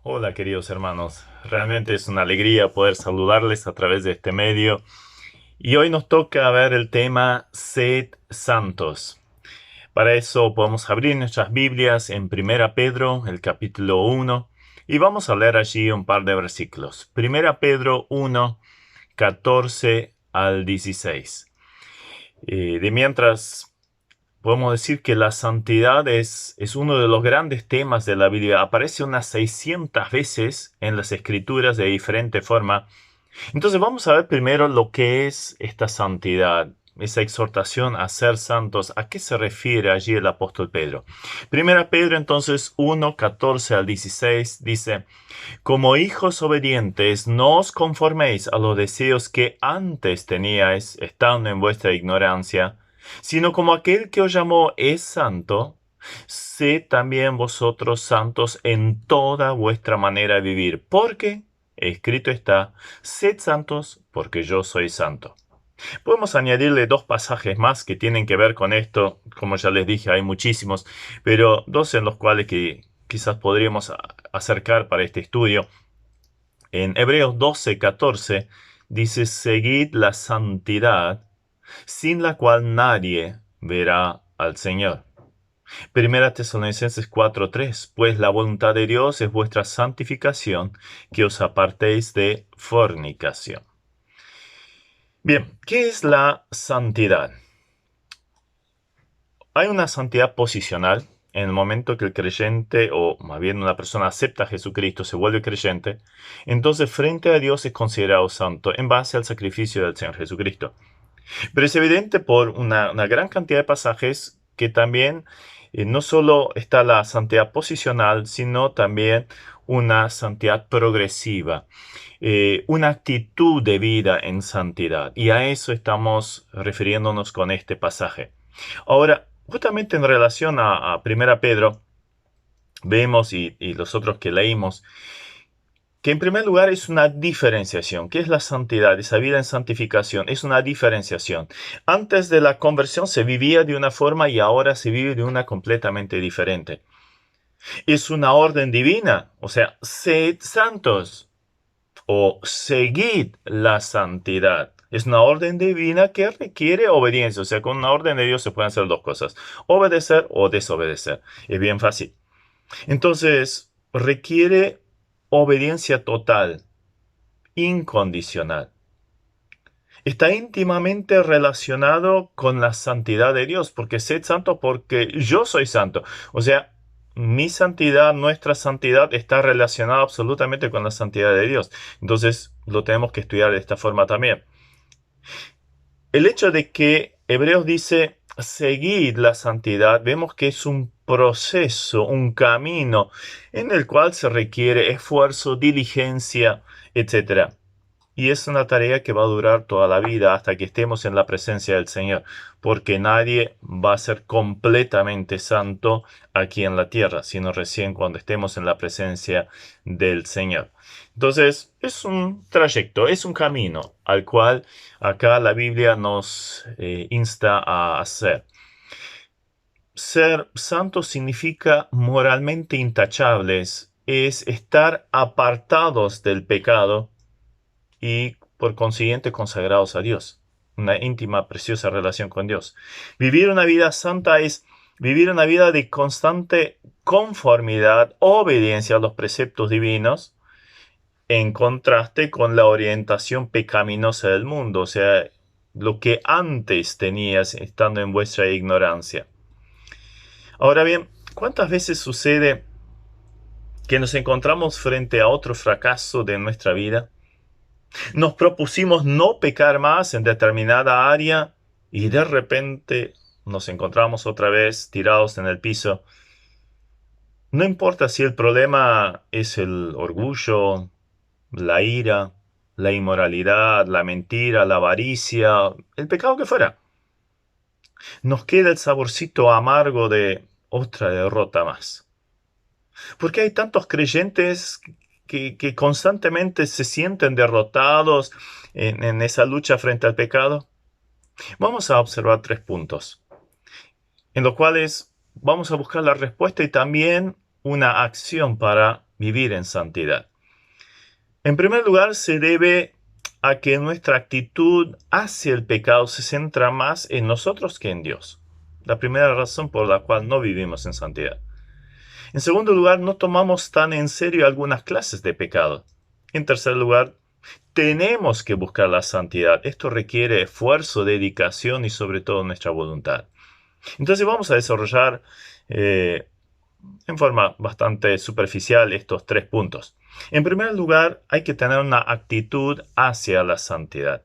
Hola queridos hermanos, realmente es una alegría poder saludarles a través de este medio y hoy nos toca ver el tema Sed Santos. Para eso podemos abrir nuestras Biblias en Primera Pedro, el capítulo 1, y vamos a leer allí un par de versículos. Primera Pedro 1, 14 al 16. De mientras podemos decir que la santidad es uno de los grandes temas de la Biblia. Aparece unas 600 veces en las Escrituras de diferente forma. Entonces vamos a ver primero lo que es esta santidad, esa exhortación a ser santos. ¿A qué se refiere allí el apóstol Pedro? Primera Pedro entonces 1, 14 al 16 dice: Como hijos obedientes, no os conforméis a los deseos que antes teníais, estando en vuestra ignorancia, sino como aquel que os llamó es santo, sed también vosotros santos en toda vuestra manera de vivir, porque escrito está: sed santos, porque yo soy santo. Podemos añadirle dos pasajes más que tienen que ver con esto. Como ya les dije, hay muchísimos, pero dos en los cuales que quizás podríamos acercar para este estudio. En Hebreos 12:14 dice: seguid la santidad, sin la cual nadie verá al Señor. Primera Tesalonicenses 4:3: pues la voluntad de Dios es vuestra santificación, que os apartéis de fornicación. Bien, ¿qué es la santidad? Hay una santidad posicional. En el momento que el creyente, o más bien una persona, acepta a Jesucristo, se vuelve creyente, entonces frente a Dios es considerado santo en base al sacrificio del Señor Jesucristo. Pero es evidente por una gran cantidad de pasajes que también no solo está la santidad posicional, sino también una santidad progresiva, una actitud de vida en santidad. Y a eso estamos refiriéndonos con este pasaje. Ahora, justamente en relación a 1 Pedro, vemos y los otros que leímos, que en primer lugar es una diferenciación. ¿Qué es la santidad? Esa vida en santificación es una diferenciación. Antes de la conversión se vivía de una forma y ahora se vive de una completamente diferente. Es una orden divina, o sea, sed santos o seguid la santidad. Es una orden divina que requiere obediencia, o sea, con una orden de Dios se pueden hacer dos cosas: obedecer o desobedecer. Es bien fácil. Entonces, requiere obediencia total, incondicional. Está íntimamente relacionado con la santidad de Dios, porque sed santo porque yo soy santo. O sea, mi santidad, nuestra santidad está relacionada absolutamente con la santidad de Dios. Entonces, lo tenemos que estudiar de esta forma también. El hecho de que Hebreos dice seguid la santidad, vemos que es un proceso, un camino en el cual se requiere esfuerzo, diligencia, etcétera. Y es una tarea que va a durar toda la vida hasta que estemos en la presencia del Señor, porque nadie va a ser completamente santo aquí en la tierra, sino recién cuando estemos en la presencia del Señor. Entonces, es un trayecto, es un camino al cual acá la Biblia nos insta a hacer. Ser santo significa moralmente intachables, es estar apartados del pecado y por consiguiente consagrados a Dios. Una íntima, preciosa relación con Dios. Vivir una vida santa es vivir una vida de constante conformidad, obediencia a los preceptos divinos, en contraste con la orientación pecaminosa del mundo, o sea, lo que antes tenías estando en vuestra ignorancia. Ahora bien, ¿cuántas veces sucede que nos encontramos frente a otro fracaso de nuestra vida? Nos propusimos no pecar más en determinada área y de repente nos encontramos otra vez tirados en el piso. No importa si el problema es el orgullo, la ira, la inmoralidad, la mentira, la avaricia, el pecado que fuera. Nos queda el saborcito amargo de otra derrota más. Porque hay tantos creyentes que constantemente se sienten derrotados en esa lucha frente al pecado. Vamos a observar tres puntos, en los cuales vamos a buscar la respuesta y también una acción para vivir en santidad? En primer lugar, se debe a que nuestra actitud hacia el pecado se centra más en nosotros que en Dios. La primera razón por la cual no vivimos en santidad. En segundo lugar, no tomamos tan en serio algunas clases de pecado. En tercer lugar, tenemos que buscar la santidad. Esto requiere esfuerzo, dedicación y sobre todo nuestra voluntad. Entonces vamos a desarrollar en forma bastante superficial estos 3 puntos. En primer lugar, hay que tener una actitud hacia la santidad.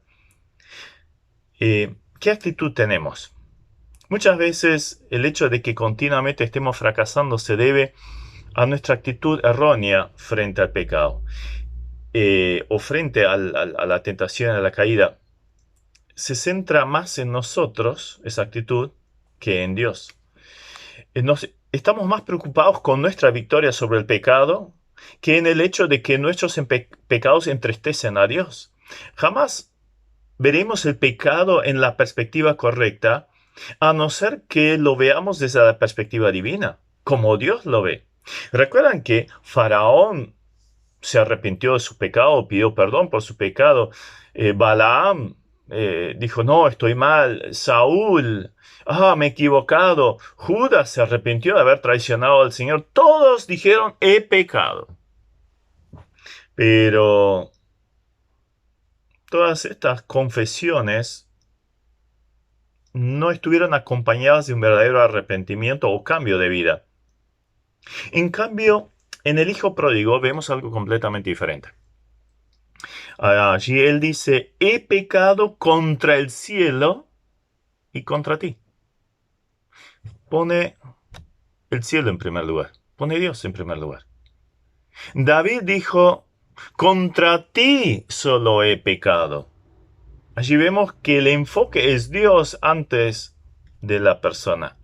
¿Qué actitud tenemos? Muchas veces el hecho de que continuamente estemos fracasando se debe a nuestra actitud errónea frente al pecado o frente a la tentación, a la caída. Se centra más en nosotros, esa actitud, que en Dios. Estamos más preocupados con nuestra victoria sobre el pecado que en el hecho de que nuestros pecados entristecen a Dios. Jamás veremos el pecado en la perspectiva correcta, a no ser que lo veamos desde la perspectiva divina, como Dios lo ve. Recuerdan que Faraón se arrepintió de su pecado, pidió perdón por su pecado. Balaam dijo, no, estoy mal. Saúl, me he equivocado. Judas se arrepintió de haber traicionado al Señor. Todos dijeron, he pecado. Pero todas estas confesiones no estuvieron acompañadas de un verdadero arrepentimiento o cambio de vida. En cambio, en el hijo pródigo vemos algo completamente diferente. Allí él dice, he pecado contra el cielo y contra ti. Pone el cielo en primer lugar. Pone Dios en primer lugar. David dijo, contra ti solo he pecado. Allí vemos que el enfoque es Dios antes de la persona.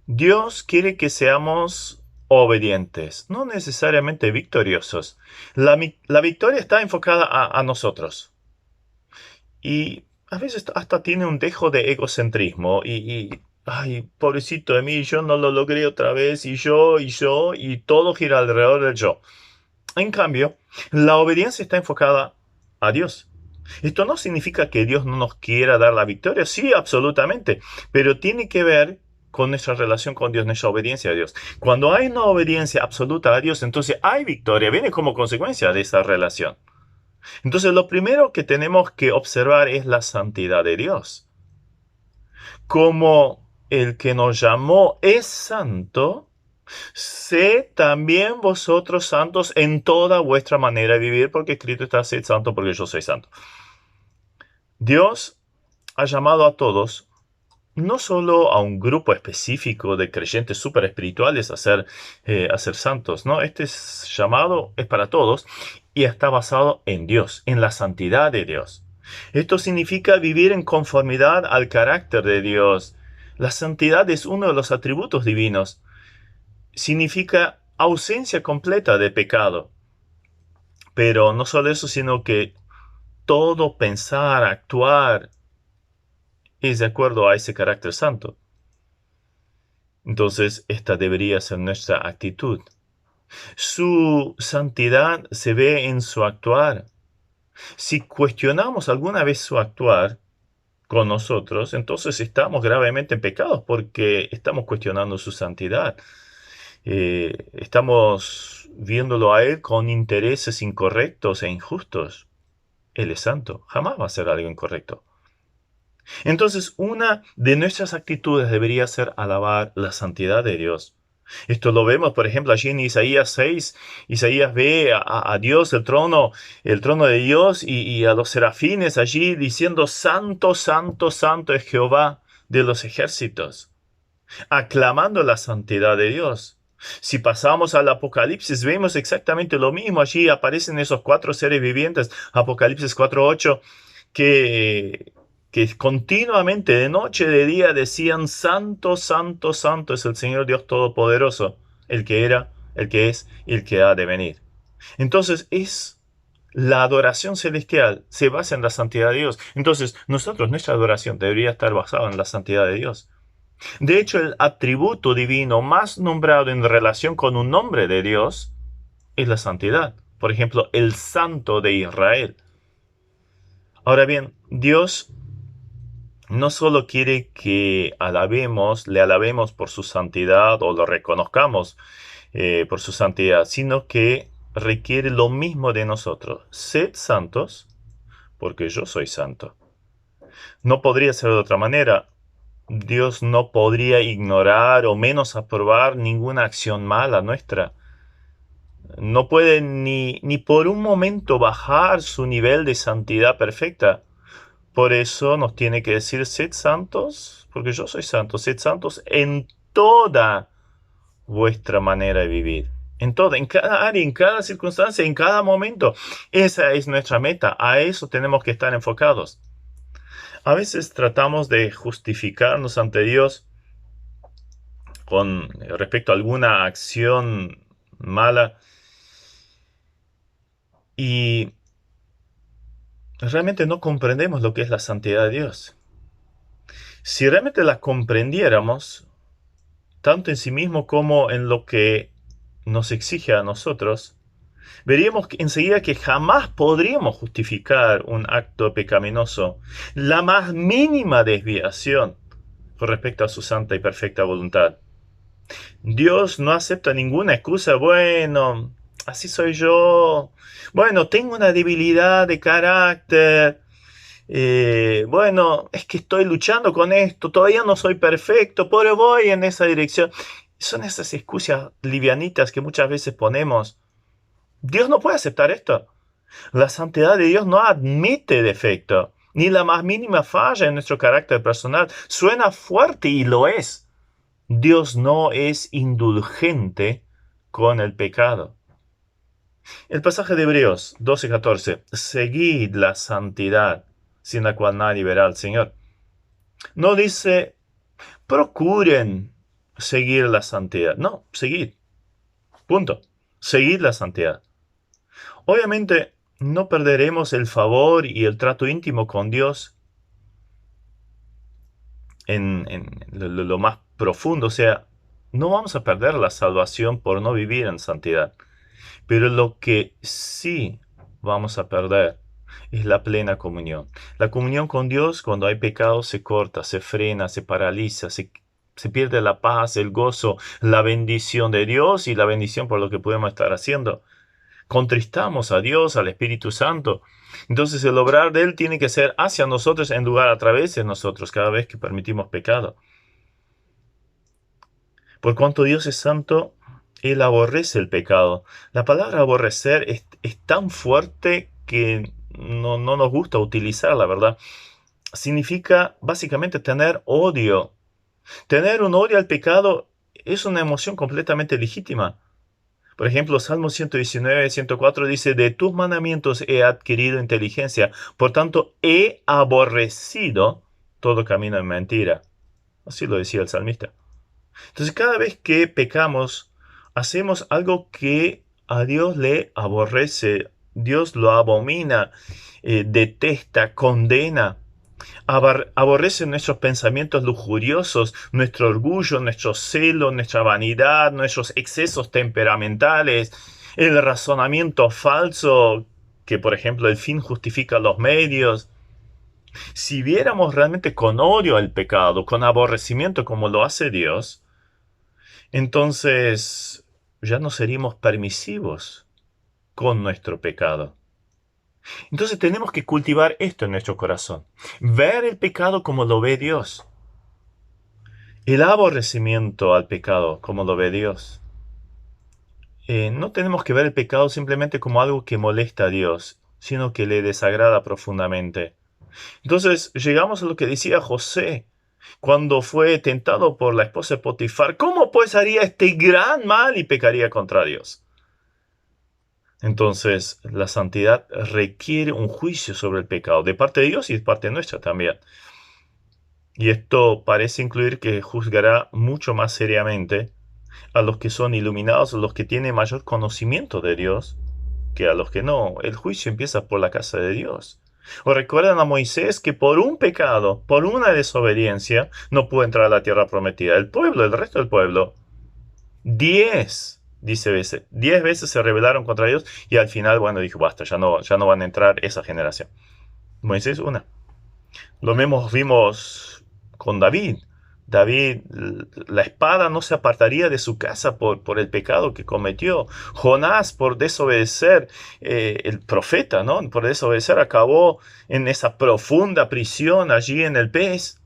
Dios quiere que seamos obedientes, no necesariamente victoriosos. La victoria está enfocada a nosotros. Y a veces hasta tiene un dejo de egocentrismo. Ay, pobrecito de mí, yo no lo logré otra vez. Y todo gira alrededor del yo. En cambio, la obediencia está enfocada a Dios. Esto no significa que Dios no nos quiera dar la victoria. Sí, absolutamente. Pero tiene que ver con nuestra relación con Dios, nuestra obediencia a Dios. Cuando hay una obediencia absoluta a Dios, entonces hay victoria. Viene como consecuencia de esa relación. Entonces, lo primero que tenemos que observar es la santidad de Dios. Como el que nos llamó es santo, sé también vosotros santos en toda vuestra manera de vivir, porque escrito está, sed santo porque yo soy santo. Dios ha llamado a todos, no solo a un grupo específico de creyentes súper espirituales a ser santos, ¿no? Este llamado es para todos y está basado en Dios, en la santidad de Dios. Esto significa vivir en conformidad al carácter de Dios. La santidad es uno de los atributos divinos. Significa ausencia completa de pecado. Pero no solo eso, sino que todo pensar, actuar, es de acuerdo a ese carácter santo. Entonces, esta debería ser nuestra actitud. Su santidad se ve en su actuar. Si cuestionamos alguna vez su actuar con nosotros, entonces estamos gravemente en pecados porque estamos cuestionando su santidad. Estamos viéndolo a Él con intereses incorrectos e injustos. Él es santo, jamás va a hacer algo incorrecto. Entonces, una de nuestras actitudes debería ser alabar la santidad de Dios. Esto lo vemos, por ejemplo, allí en Isaías 6. Isaías ve a Dios, el trono de Dios y a los serafines allí diciendo, Santo, Santo, Santo es Jehová de los ejércitos, aclamando la santidad de Dios. Si pasamos al Apocalipsis, vemos exactamente lo mismo. Allí aparecen esos 4 seres vivientes, Apocalipsis 4:8, que continuamente de noche y de día decían, Santo, Santo, Santo es el Señor Dios Todopoderoso, el que era, el que es y el que ha de venir. Entonces la adoración celestial se basa en la santidad de Dios. Entonces nuestra adoración debería estar basada en la santidad de Dios. De hecho, el atributo divino más nombrado en relación con un nombre de Dios es la santidad. Por ejemplo, el Santo de Israel. Ahora bien, Dios no solo quiere que le alabemos por su santidad o lo reconozcamos por su santidad, sino que requiere lo mismo de nosotros. Sed santos, porque yo soy santo. No podría ser de otra manera. Dios no podría ignorar o menos aprobar ninguna acción mala nuestra. No puede ni por un momento bajar su nivel de santidad perfecta. Por eso nos tiene que decir, sed santos, porque yo soy santo. Sed santos en toda vuestra manera de vivir. En cada área, en cada circunstancia, en cada momento. Esa es nuestra meta. A eso tenemos que estar enfocados. A veces tratamos de justificarnos ante Dios con respecto a alguna acción mala y realmente no comprendemos lo que es la santidad de Dios. Si realmente la comprendiéramos, tanto en sí mismo como en lo que nos exige a nosotros, veríamos enseguida que jamás podríamos justificar un acto pecaminoso, la más mínima desviación con respecto a su santa y perfecta voluntad. Dios no acepta ninguna excusa. Bueno, así soy yo. Bueno, tengo una debilidad de carácter. Bueno, es que estoy luchando con esto. Todavía no soy perfecto, pero voy en esa dirección. Son esas excusas livianitas que muchas veces ponemos. Dios no puede aceptar esto. La santidad de Dios no admite defecto, ni la más mínima falla en nuestro carácter personal. Suena fuerte y lo es. Dios no es indulgente con el pecado. El pasaje de Hebreos 12:14. Seguid la santidad, sin la cual nadie verá al Señor. No dice, procuren seguir la santidad. No, seguid. Punto. Seguid la santidad. Obviamente, no perderemos el favor y el trato íntimo con Dios en lo más profundo. O sea, no vamos a perder la salvación por no vivir en santidad. Pero lo que sí vamos a perder es la plena comunión. La comunión con Dios, cuando hay pecado, se corta, se frena, se paraliza, se pierde la paz, el gozo, la bendición de Dios y la bendición por lo que podemos estar haciendo. Contristamos a Dios, al Espíritu Santo. Entonces el obrar de Él tiene que ser hacia nosotros en lugar a través de nosotros cada vez que permitimos pecado. Por cuanto Dios es santo, Él aborrece el pecado. La palabra aborrecer es tan fuerte que no nos gusta utilizarla, ¿verdad? Significa básicamente tener odio. Tener un odio al pecado es una emoción completamente legítima. Por ejemplo, Salmo 119, 104 dice, de tus mandamientos he adquirido inteligencia, por tanto he aborrecido todo camino de mentira. Así lo decía el salmista. Entonces, cada vez que pecamos, hacemos algo que a Dios le aborrece, Dios lo abomina, detesta, condena. Aborrece nuestros pensamientos lujuriosos, nuestro orgullo, nuestro celo, nuestra vanidad, nuestros excesos temperamentales, el razonamiento falso, que por ejemplo el fin justifica los medios. Si viéramos realmente con odio el pecado, con aborrecimiento como lo hace Dios, entonces ya no seríamos permisivos con nuestro pecado. Entonces tenemos que cultivar esto en nuestro corazón. Ver el pecado como lo ve Dios. El aborrecimiento al pecado como lo ve Dios. No tenemos que ver el pecado simplemente como algo que molesta a Dios, sino que le desagrada profundamente. Entonces llegamos a lo que decía José cuando fue tentado por la esposa de Potifar. ¿Cómo pues haría este gran mal y pecaría contra Dios? Entonces, la santidad requiere un juicio sobre el pecado, de parte de Dios y de parte nuestra también. Y esto parece incluir que juzgará mucho más seriamente a los que son iluminados, a los que tienen mayor conocimiento de Dios, que a los que no. El juicio empieza por la casa de Dios. O recuerdan a Moisés que por un pecado, por una desobediencia, no pudo entrar a la tierra prometida. El resto del pueblo, 10 dice veces. 10 veces se rebelaron contra Dios y al final, bueno, dijo, basta, ya no van a entrar esa generación. Moisés, una. Lo mismo vimos con David. David, la espada no se apartaría de su casa por el pecado que cometió. Jonás, por desobedecer, el profeta, ¿no? Por desobedecer, acabó en esa profunda prisión allí en el pez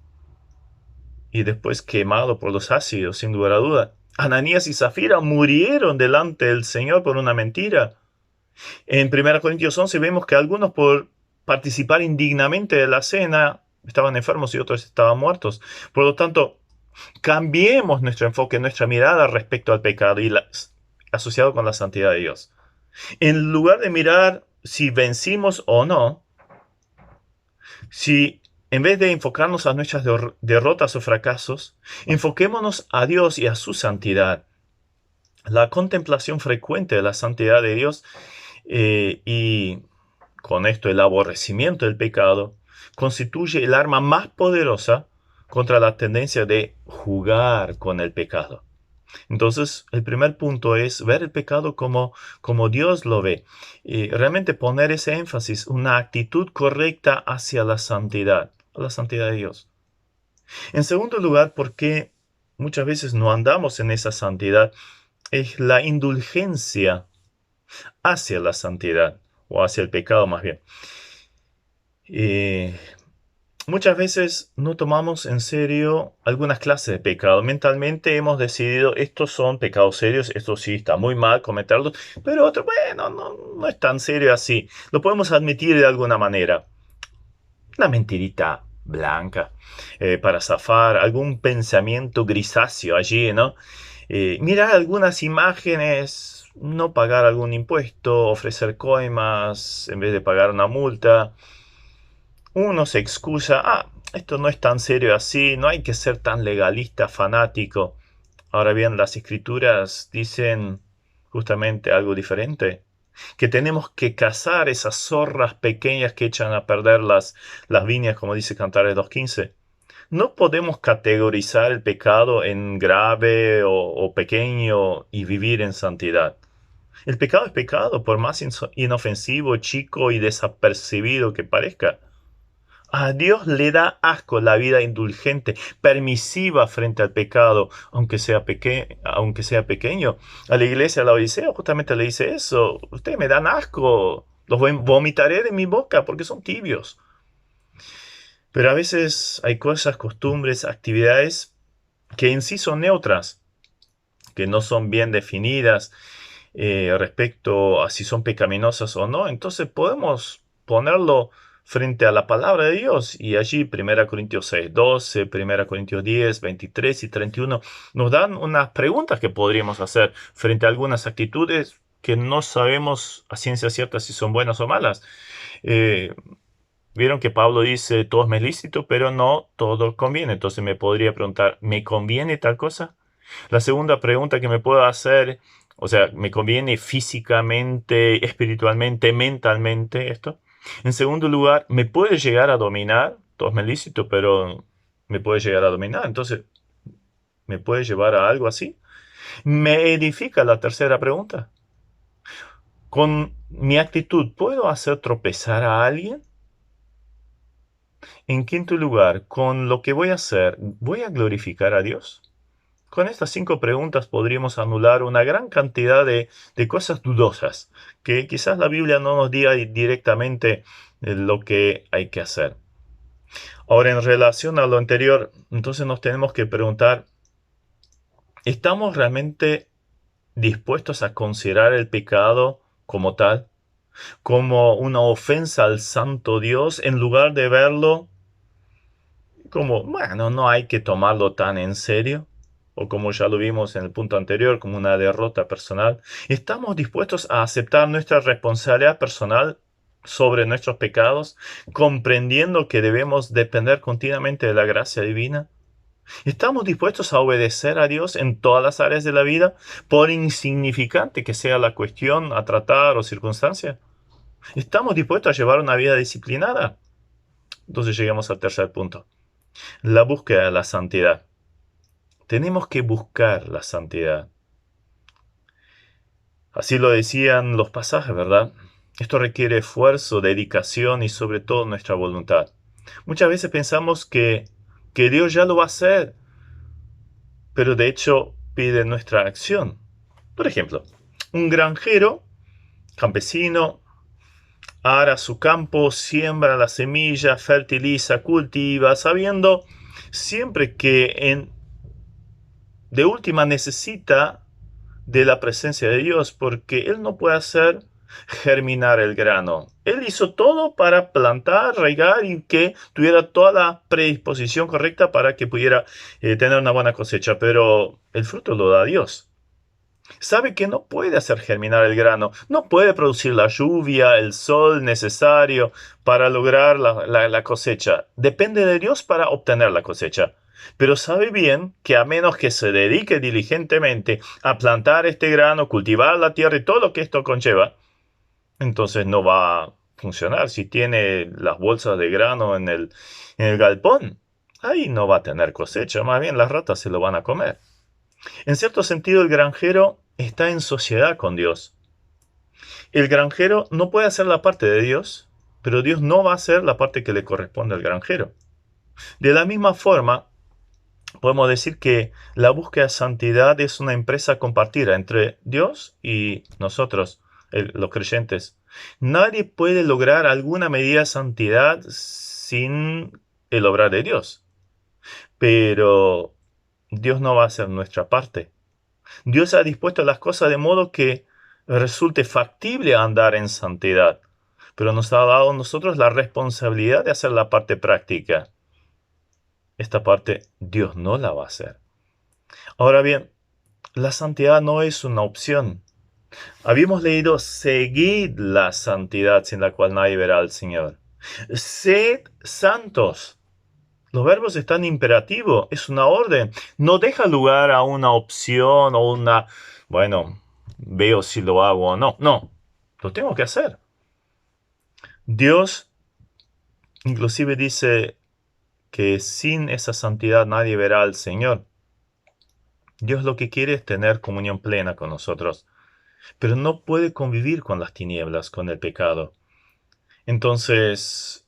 y después quemado por los ácidos, sin lugar a duda. Ananías y Zafira murieron delante del Señor por una mentira. En 1 Corintios 11 vemos que algunos por participar indignamente de la cena estaban enfermos y otros estaban muertos. Por lo tanto, cambiemos nuestro enfoque, nuestra mirada respecto al pecado y asociado con la santidad de Dios. En lugar de mirar si vencimos o no, si en vez de enfocarnos a nuestras derrotas o fracasos, enfoquémonos a Dios y a su santidad. La contemplación frecuente de la santidad de Dios y con esto el aborrecimiento del pecado constituye el arma más poderosa contra la tendencia de jugar con el pecado. Entonces, el primer punto es ver el pecado como Dios lo ve. Y realmente poner ese énfasis, una actitud correcta hacia la santidad de Dios. En segundo lugar, porque muchas veces no andamos en esa santidad, es la indulgencia hacia la santidad, o hacia el pecado más bien. Muchas veces no tomamos en serio algunas clases de pecado. Mentalmente hemos decidido, estos son pecados serios, esto sí está muy mal cometerlos, pero otro, bueno, no es tan serio así. Lo podemos admitir de alguna manera. Una mentirita blanca para zafar, algún pensamiento grisáceo allí, ¿no? Mirar algunas imágenes, no pagar algún impuesto, ofrecer coimas en vez de pagar una multa. Uno se excusa, esto no es tan serio así, no hay que ser tan legalista, fanático. Ahora bien, las escrituras dicen justamente algo diferente, que tenemos que cazar esas zorras pequeñas que echan a perder las viñas, como dice Cantares 2:15. No podemos categorizar el pecado en grave o pequeño y vivir en santidad. El pecado es pecado, por más inofensivo, chico y desapercibido que parezca. A Dios le da asco la vida indulgente, permisiva frente al pecado, aunque sea pequeño. A la iglesia de la Odisea justamente le dice eso. Ustedes me dan asco, los vomitaré de mi boca porque son tibios. Pero a veces hay cosas, costumbres, actividades que en sí son neutras, que no son bien definidas respecto a si son pecaminosas o no. Entonces podemos ponerlo frente a la palabra de Dios. Y allí 1 Corintios 6:12, 1 Corintios 10, 23 y 31 nos dan unas preguntas que podríamos hacer frente a algunas actitudes que no sabemos a ciencia cierta si son buenas o malas. Vieron que Pablo dice, todo me es lícito, pero no todo conviene. Entonces me podría preguntar, ¿me conviene tal cosa? La segunda pregunta que me puedo hacer, o sea, ¿me conviene físicamente, espiritualmente, mentalmente esto? En segundo lugar, ¿me puede llegar a dominar? Todo es lícito, pero me puede llegar a dominar. Entonces, ¿me puede llevar a algo así? Me edifica la tercera pregunta. Con mi actitud, ¿puedo hacer tropezar a alguien? En quinto lugar, con lo que voy a hacer, ¿voy a glorificar a Dios? Con estas 5 preguntas podríamos anular una gran cantidad de cosas dudosas, que quizás la Biblia no nos diga directamente lo que hay que hacer. Ahora, en relación a lo anterior, entonces nos tenemos que preguntar, ¿estamos realmente dispuestos a considerar el pecado como tal, como una ofensa al santo Dios, en lugar de verlo como, bueno, no hay que tomarlo tan en serio? O como ya lo vimos en el punto anterior, como una derrota personal. ¿Estamos dispuestos a aceptar nuestra responsabilidad personal sobre nuestros pecados, comprendiendo que debemos depender continuamente de la gracia divina? ¿Estamos dispuestos a obedecer a Dios en todas las áreas de la vida, por insignificante que sea la cuestión a tratar o circunstancia? ¿Estamos dispuestos a llevar una vida disciplinada? Entonces llegamos al tercer punto, la búsqueda de la santidad. Tenemos que buscar la santidad. Así lo decían los pasajes, ¿verdad? Esto requiere esfuerzo, dedicación y sobre todo nuestra voluntad. Muchas veces pensamos que Dios ya lo va a hacer, pero de hecho pide nuestra acción. Por ejemplo, un granjero, campesino, ara su campo, siembra la semilla, fertiliza, cultiva, sabiendo siempre que de última necesita de la presencia de Dios, porque Él no puede hacer germinar el grano. Él hizo todo para plantar, regar y que tuviera toda la predisposición correcta para que pudiera tener una buena cosecha, pero el fruto lo da Dios. Sabe que no puede hacer germinar el grano, no puede producir la lluvia, el sol necesario para lograr la cosecha. Depende de Dios para obtener la cosecha. Pero sabe bien que a menos que se dedique diligentemente a plantar este grano, cultivar la tierra y todo lo que esto conlleva, entonces no va a funcionar. Si tiene las bolsas de grano en el galpón, ahí no va a tener cosecha, más bien las ratas se lo van a comer. En cierto sentido, el granjero está en sociedad con Dios. El granjero no puede hacer la parte de Dios, pero Dios no va a hacer la parte que le corresponde al granjero. De la misma forma, podemos decir que la búsqueda de santidad es una empresa compartida entre Dios y nosotros, los creyentes. Nadie puede lograr alguna medida de santidad sin el obrar de Dios. Pero Dios no va a hacer nuestra parte. Dios ha dispuesto las cosas de modo que resulte factible andar en santidad, pero nos ha dado a nosotros la responsabilidad de hacer la parte práctica. Esta parte Dios no la va a hacer. Ahora bien, la santidad no es una opción. Habíamos leído, seguid la santidad sin la cual nadie verá al Señor. Sed santos. Los verbos están imperativos, es una orden. No deja lugar a una opción o bueno, veo si lo hago o no. No, lo tengo que hacer. Dios inclusive dice que sin esa santidad nadie verá al Señor. Dios lo que quiere es tener comunión plena con nosotros, pero no puede convivir con las tinieblas, con el pecado. Entonces,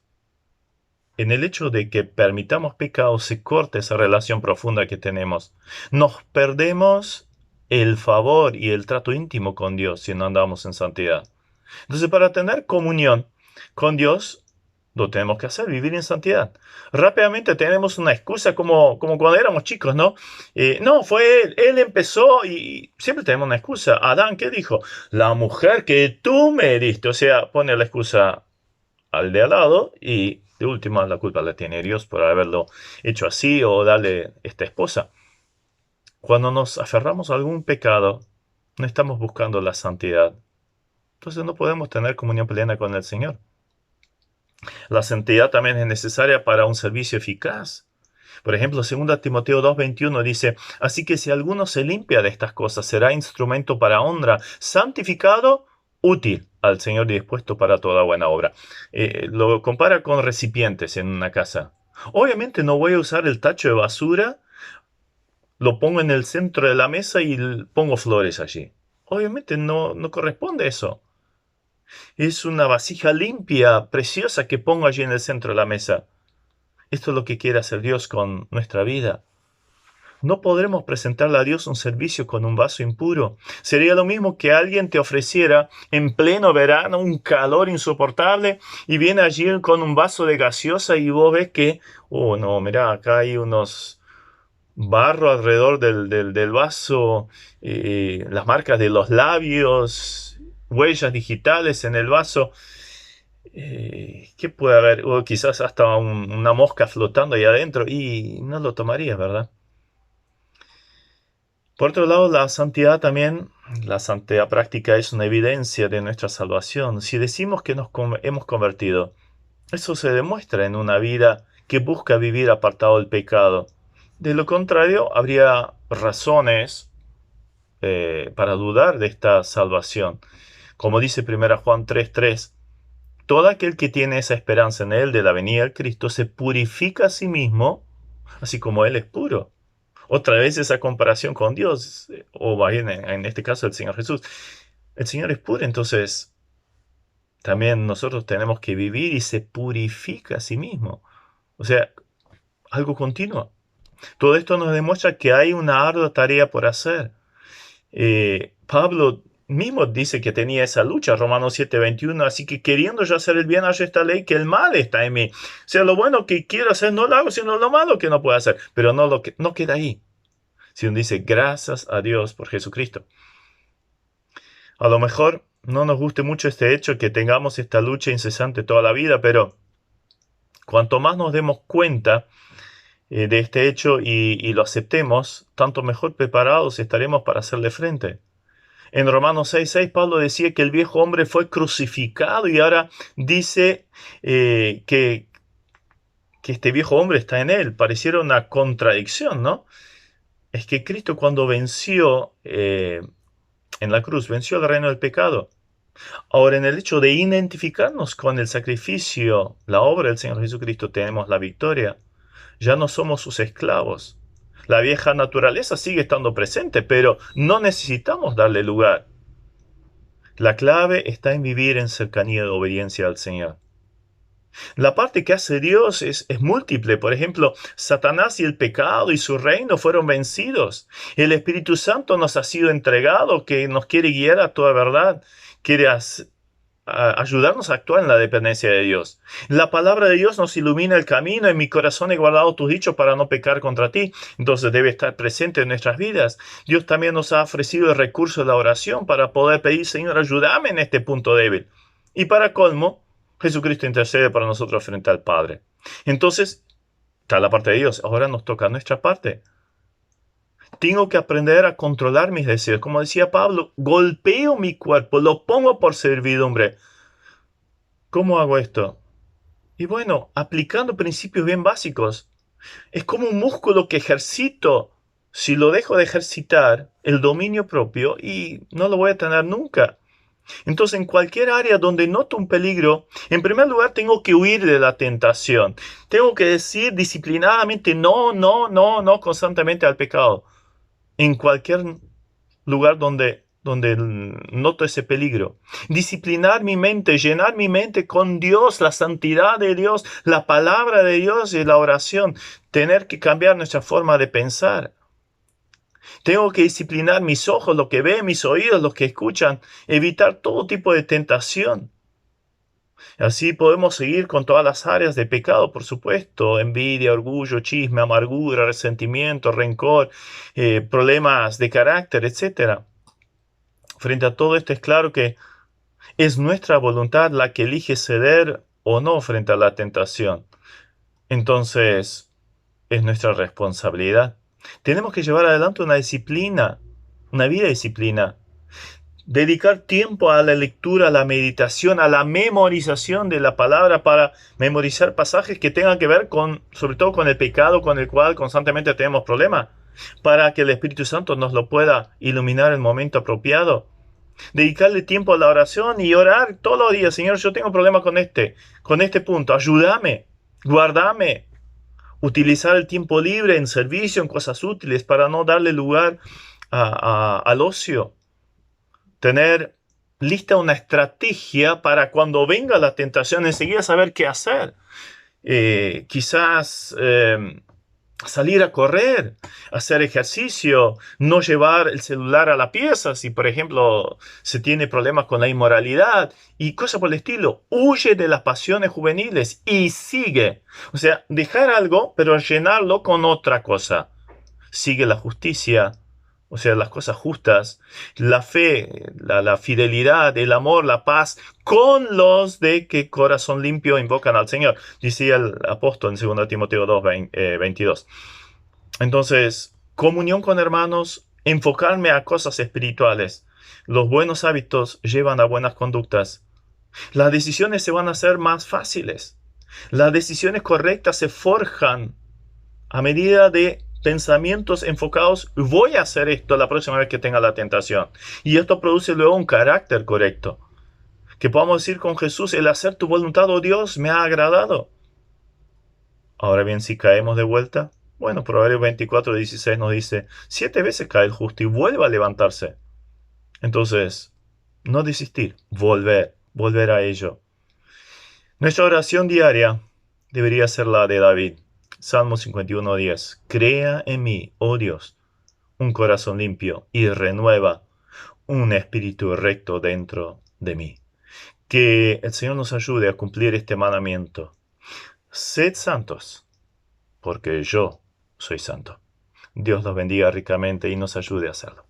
en el hecho de que permitamos pecado, se corta esa relación profunda que tenemos. Nos perdemos el favor y el trato íntimo con Dios si no andamos en santidad. Entonces, para tener comunión con Dios, lo tenemos que hacer, vivir en santidad. Rápidamente tenemos una excusa como cuando éramos chicos, ¿no? No, fue él empezó y siempre tenemos una excusa. Adán, ¿qué dijo? La mujer que tú me diste. O sea, pone la excusa al de al lado y de última la culpa la tiene Dios por haberlo hecho así o darle esta esposa. Cuando nos aferramos a algún pecado, no estamos buscando la santidad. Entonces no podemos tener comunión plena con el Señor. La santidad también es necesaria para un servicio eficaz. Por ejemplo, 2 Timoteo 2:21 dice, así que si alguno se limpia de estas cosas, será instrumento para honra, santificado, útil al Señor y dispuesto para toda buena obra. Lo compara con recipientes en una casa. Obviamente no voy a usar el tacho de basura, lo pongo en el centro de la mesa y pongo flores allí. Obviamente no corresponde eso. Es una vasija limpia, preciosa que pongo allí en el centro de la mesa. Esto es lo que quiere hacer Dios con nuestra vida. No podremos presentarle a Dios un servicio con un vaso impuro. Sería lo mismo que alguien te ofreciera en pleno verano un calor insoportable y viene allí con un vaso de gaseosa y vos ves que, oh no, mira, acá hay unos barro alrededor del vaso, las marcas de los labios, huellas digitales en el vaso. ¿Qué puede haber? O quizás hasta una mosca flotando ahí adentro y no lo tomarías, ¿verdad? Por otro lado, la santidad también, la santidad práctica es una evidencia de nuestra salvación. Si decimos que nos hemos convertido, eso se demuestra en una vida que busca vivir apartado del pecado. De lo contrario, habría razones para dudar de esta salvación. Como dice 1 Juan 3:3, todo aquel que tiene esa esperanza en él de la venida del Cristo se purifica a sí mismo, así como él es puro. Otra vez esa comparación con Dios, o en este caso el Señor Jesús. El Señor es puro, entonces también nosotros tenemos que vivir y se purifica a sí mismo. O sea, algo continuo. Todo esto nos demuestra que hay una ardua tarea por hacer. Pablo mismo dice que tenía esa lucha, Romanos 7:21, así que queriendo yo hacer el bien, hallo esta ley, que el mal está en mí. O sea, lo bueno que quiero hacer no lo hago, sino lo malo que no puedo hacer. Pero no queda ahí, sino dice, gracias a Dios por Jesucristo. A lo mejor no nos guste mucho este hecho, que tengamos esta lucha incesante toda la vida, pero cuanto más nos demos cuenta de este hecho y lo aceptemos, tanto mejor preparados estaremos para hacerle frente. En Romanos 6:6 Pablo decía que el viejo hombre fue crucificado y ahora dice que este viejo hombre está en él. Pareciera una contradicción, ¿no? Es que Cristo cuando venció en la cruz, venció el reino del pecado. Ahora, en el hecho de identificarnos con el sacrificio, la obra del Señor Jesucristo, tenemos la victoria. Ya no somos sus esclavos. La vieja naturaleza sigue estando presente, pero no necesitamos darle lugar. La clave está en vivir en cercanía de obediencia al Señor. La parte que hace Dios es múltiple. Por ejemplo, Satanás y el pecado y su reino fueron vencidos. El Espíritu Santo nos ha sido entregado, que nos quiere guiar a toda verdad, quiere ayudarnos a actuar en la dependencia de Dios. La palabra de Dios nos ilumina el camino. En mi corazón he guardado tus dichos para no pecar contra ti. Entonces debe estar presente en nuestras vidas. Dios también nos ha ofrecido el recurso de la oración para poder pedir, Señor, ayúdame en este punto débil. Y para colmo, Jesucristo intercede para nosotros frente al Padre. Entonces, está la parte de Dios. Ahora nos toca nuestra parte. Tengo que aprender a controlar mis deseos. Como decía Pablo, golpeo mi cuerpo, lo pongo por servidumbre. ¿Cómo hago esto? Y bueno, aplicando principios bien básicos. Es como un músculo que ejercito. Si lo dejo de ejercitar, el dominio propio, y no lo voy a tener nunca. Entonces, en cualquier área donde noto un peligro, en primer lugar tengo que huir de la tentación. Tengo que decir disciplinadamente no, no, no, no constantemente al pecado. En cualquier lugar donde noto ese peligro. Disciplinar mi mente, llenar mi mente con Dios, la santidad de Dios, la palabra de Dios y la oración. Tener que cambiar nuestra forma de pensar. Tengo que disciplinar mis ojos, lo que ven, mis oídos, los que escuchan, evitar todo tipo de tentación. Así podemos seguir con todas las áreas de pecado, por supuesto: envidia, orgullo, chisme, amargura, resentimiento, rencor, problemas de carácter, etc. Frente a todo esto es claro que es nuestra voluntad la que elige ceder o no frente a la tentación. Entonces, es nuestra responsabilidad. Tenemos que llevar adelante una disciplina, una vida de disciplina. Dedicar tiempo a la lectura, a la meditación, a la memorización de la palabra para memorizar pasajes que tengan que ver sobre todo con el pecado con el cual constantemente tenemos problemas, para que el Espíritu Santo nos lo pueda iluminar en el momento apropiado. Dedicarle tiempo a la oración y orar todos los días: Señor, yo tengo problemas con este punto, ayúdame, guárdame. Utilizar el tiempo libre en servicio, en cosas útiles, para no darle lugar al ocio. Tener lista una estrategia para cuando venga la tentación enseguida saber qué hacer. Quizás salir a correr, hacer ejercicio, no llevar el celular a la pieza si, por ejemplo, se tiene problemas con la inmoralidad y cosas por el estilo. Huye de las pasiones juveniles y sigue. O sea, dejar algo, pero llenarlo con otra cosa. Sigue la justicia, o sea, las cosas justas, la fe, la fidelidad, el amor, la paz, con los de que corazón limpio invocan al Señor, decía el apóstol en 2 Timoteo 2:22. Entonces, comunión con hermanos, enfocarme a cosas espirituales. Los buenos hábitos llevan a buenas conductas. Las decisiones se van a hacer más fáciles. Las decisiones correctas se forjan a medida de pensamientos enfocados: voy a hacer esto la próxima vez que tenga la tentación. Y esto produce luego un carácter correcto. Que podamos decir con Jesús: el hacer tu voluntad, oh Dios, me ha agradado. Ahora bien, si caemos de vuelta, bueno, Proverbios 24:16 nos dice: 7 veces cae el justo y vuelve a levantarse. Entonces, no desistir, volver a ello. Nuestra oración diaria debería ser la de David. Salmo 51:10. Crea en mí, oh Dios, un corazón limpio y renueva un espíritu recto dentro de mí. Que el Señor nos ayude a cumplir este mandamiento. Sed santos, porque yo soy santo. Dios los bendiga ricamente y nos ayude a hacerlo.